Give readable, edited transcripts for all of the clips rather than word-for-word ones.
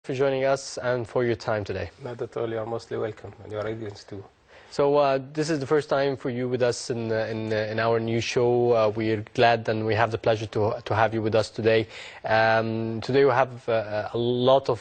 for joining us and for your time today. Not at all. You are mostly welcome, and your audience too. So this is the first time for you with us in our new show. We're glad and we have the pleasure to have you with us today. Today we have a lot of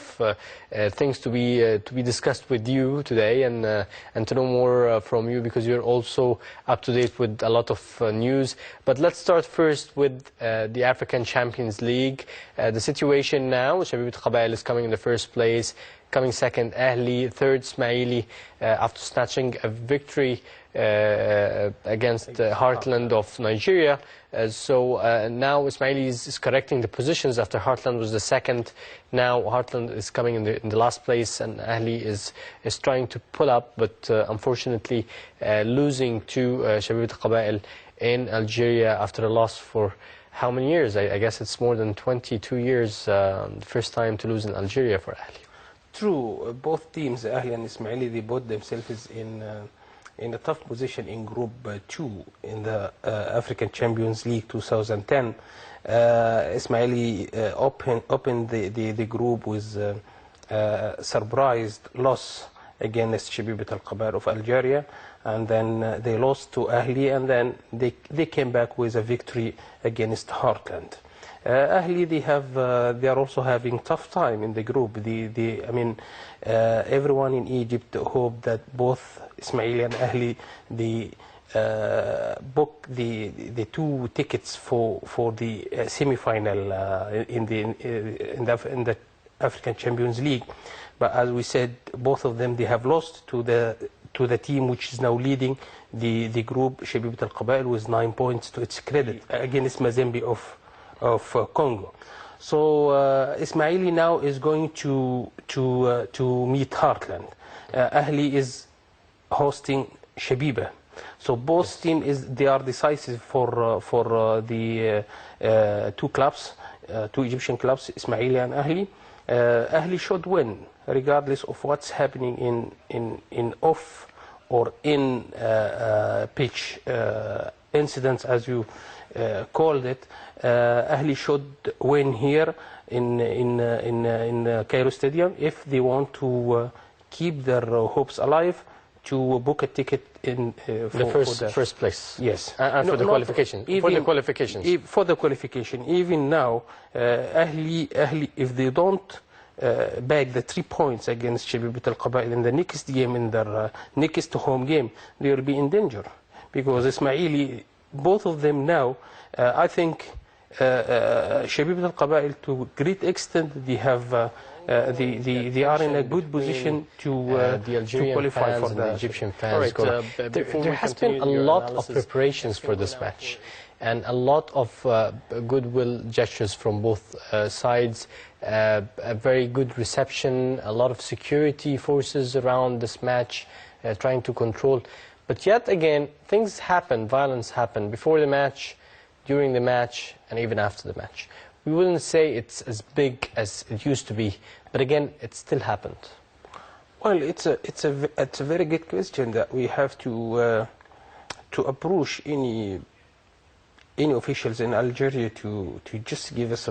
things to be discussed with you today, and to know more from you, because you're also up to date with a lot of news. But let's start first with the African Champions League. The situation now: Shabib Qabail is coming in the first place. Coming second, Ahli. Third, Ismaili, after snatching a victory against Heartland of Nigeria. So now Ismaili is correcting the positions after Heartland was the second. Now Heartland is coming in the last place, and Ahli is trying to pull up, but unfortunately losing to Shabib Qabail in Algeria after a loss for how many years? I guess it's more than 22 years, the first time to lose in Algeria for Ahli. True, both teams, Ahli and Ismaili, they put themselves in a tough position in Group 2 in the African Champions League 2010. Ismaili opened the group with a surprised loss against Shabib Qabail of Algeria, and then they lost to Ahli, and then they came back with a victory against Heartland. Ahli, they are also having tough time in the group. I mean, everyone in Egypt hoped that both Ismaili and Ahli book the two tickets for the semi-final in the African Champions League. But as we said, both of them, they have lost to the team which is now leading the group, Shabib Qabail, with 9 points to its credit against Mazembe of Congo. So Ismaili now is going to meet Heartland. Ahli is hosting Shabiba. So both teams they are decisive for the two clubs, two Egyptian clubs, Ismaili and Ahli. Ahli should win regardless of what's happening in off or in pitch incidents, as you called it. Ahli should win here in Cairo Stadium if they want to keep their hopes alive to book a ticket for the first place. Yes, and for the qualification. For the qualifications. For the qualification, even now, Ahli, if they don't bag the 3 points against Shabib Qabail in the next game, in their next home game, they will be in danger, because Ismaili, both of them now, I think Shabib Qabail, to a great extent, they have they are in a good position to qualify for the Egyptian fans. Right, there has been a lot of preparations for this match, and a lot of goodwill gestures from both sides. A very good reception, a lot of security forces around this match, trying to control. But yet again, things happen, violence happened before the match, during the match, and even after the match. We wouldn't say it's as big as it used to be, but again, it still happened. Well, it's a very good question that we have to approach any officials in Algeria to just give us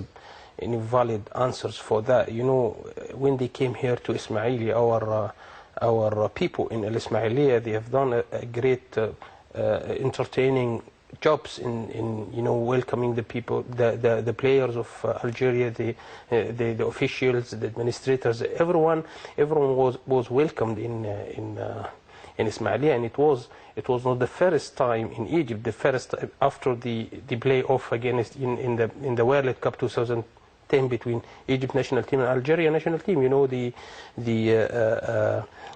any valid answers for that. You know, when they came here to Ismaili, our people in Al Ismailia, they have done a great entertaining jobs in welcoming the people, the players of Algeria, the officials, the administrators, everyone was welcomed in Ismailia, and it was not the first time in Egypt. The first after the play-off against in the World Cup 2010 between Egypt national team and Algeria national team. You know, the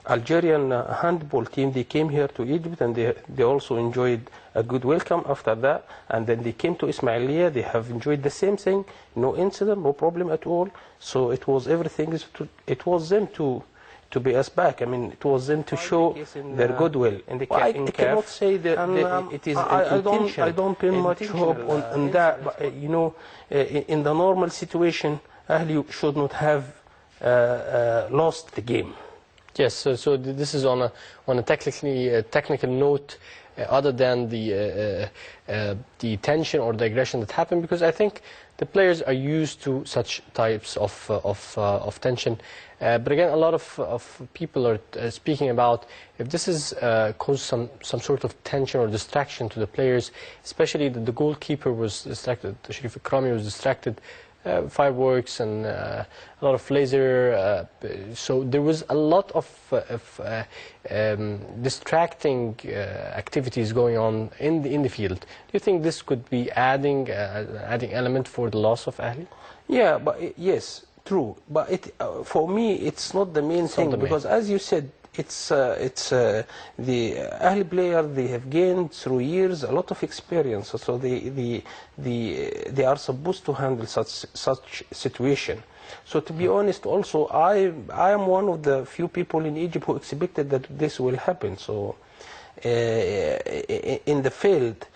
Algerian handball team, they came here to Egypt, and they also enjoyed a good welcome after that, and then they came to Ismailia. They have enjoyed the same thing, no incident, no problem at all. So it was everything. It was them to be us back. I mean, it was them to show their goodwill. And I cannot say that it is intentional. I don't pin much hope on that. But you know, in the normal situation, Ahli should not have lost the game. Yes, so this is on a technical note. other than the tension or the aggression that happened, because I think the players are used to such types of tension. But again, a lot of people are speaking about if this is caused some sort of tension or distraction to the players, especially that the goalkeeper was distracted, Sharif Ikrami was distracted, fireworks and a lot of laser, so there was a lot of distracting activities going on in the field. Do you think this could be adding element for the loss of Ahli? Yeah, but yes, true. But for me, it's not the main thing, because as you said, it's the Ahli player, they have gained through years a lot of experience, so they are supposed to handle such situation. So to be honest, also I am one of the few people in Egypt who expected that this will happen. So in the field,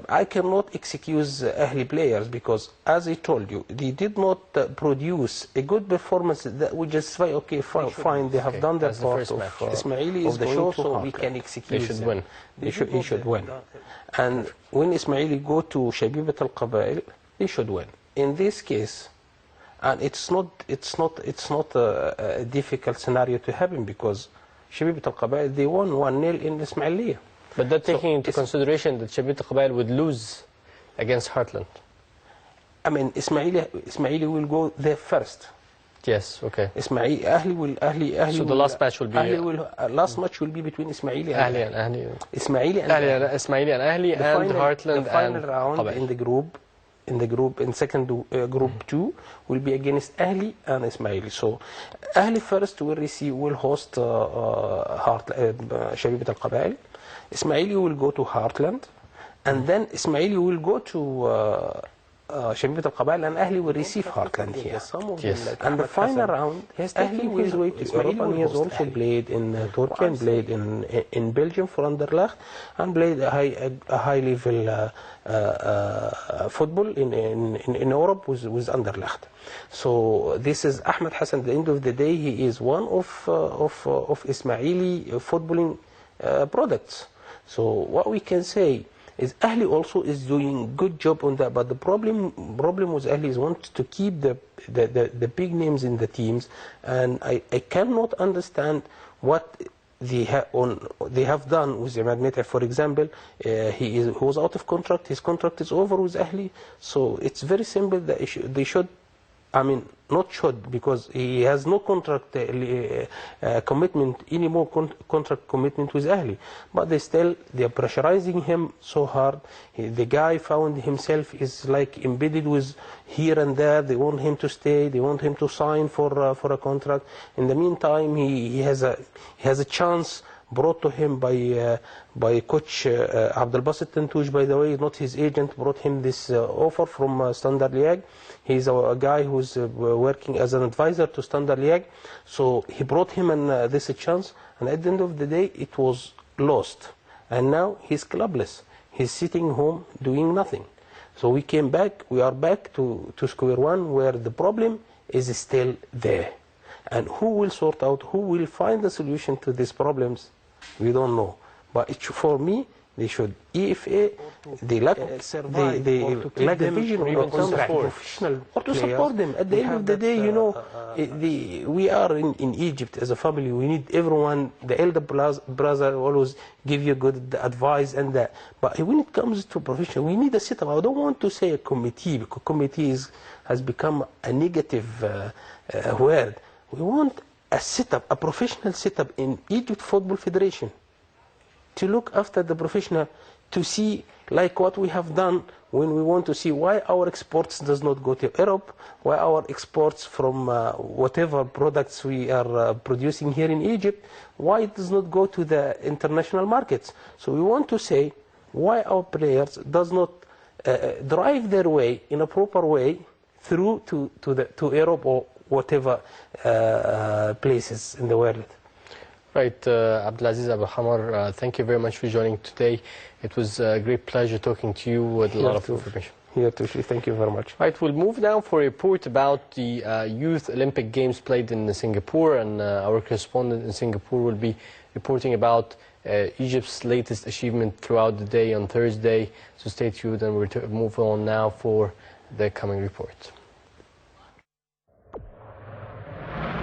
I cannot excuse Ahli players, because, as I told you, they did not produce a good performance that we just say, okay, fine, they have done their part of Ismaili is the show, so we can excuse them. Win. He should win. And when Ismaili go to Shabibat al-Qabail, he should win. In this case, and it's not a difficult scenario to happen, because Shabibat al-Qabail, they won 1-0 in Ismailiyah. But that taking into consideration that Shabibat al-Qabail would lose against Heartland. I mean, Ismaili will go there first. Yes, okay. Ahli will. So the last match will be. Last match will be between Ismaili and Ahli. Ismaili and Ahli and Heartland. The final round in the group in second group 2 will be against Ahli and Ismaili. So Ahli first will host Shabibat al-Qabail. Ismaili will go to Heartland, and then Ismaili will go to Shabibat al-Qabail, and Ahli will receive Heartland here. Yes. And the final round, Ahli will go to Europe, and he has also played in Turkey, and played in Belgium for Anderlecht, and played a high-level football in Europe with Anderlecht. So this is Ahmed Hassan. At the end of the day, he is one of Ismaili footballing products. So what we can say is Ahli also is doing good job on that, but the problem with Ahli is want to keep the big names in the teams, and I cannot understand what they have done with Imad Metah. For example, he was out of contract. His contract is over with Ahli, so it's very simple that they should. I mean, not should, because he has no contract commitment, any more contract commitment with Ahli. But they are pressurizing him so hard. The guy found himself is like embedded with here and there. They want him to stay. They want him to sign for a contract. In the meantime, he has a chance brought to him by coach Abdel Basit Tantouj, by the way, not his agent, brought him this offer from Standard Liège. He's a guy who's working as an advisor to Standard Liège. So he brought him this chance, and at the end of the day, it was lost. And now he's clubless. He's sitting home doing nothing. So we are back to square one, where the problem is still there. And who will sort out, who will find the solution to these problems? We don't know. But for me, they should, EFA, they lack the vision or professional, or to support them. At the end of the day, you know, we are in Egypt as a family. We need everyone. The elder brother always give you good advice and that. But when it comes to professional, we need a setup. I don't want to say a committee, because committee has become a negative word. We want a setup, a professional setup in Egypt Football Federation, to look after the professional, to see like what we have done when we want to see why our exports does not go to Europe, why our exports from whatever products we are producing here in Egypt, why it does not go to the international markets. So we want to say why our players does not drive their way in a proper way through to Europe or whatever places in the world. Right, Abdulaziz Abu Hamar, thank you very much for joining today. It was a great pleasure talking to you with a lot of information. Here too, thank you very much. Right, we'll move now for a report about the Youth Olympic Games played in Singapore, and our correspondent in Singapore will be reporting about Egypt's latest achievement throughout the day on Thursday. So stay tuned, and we'll move on now for the coming report.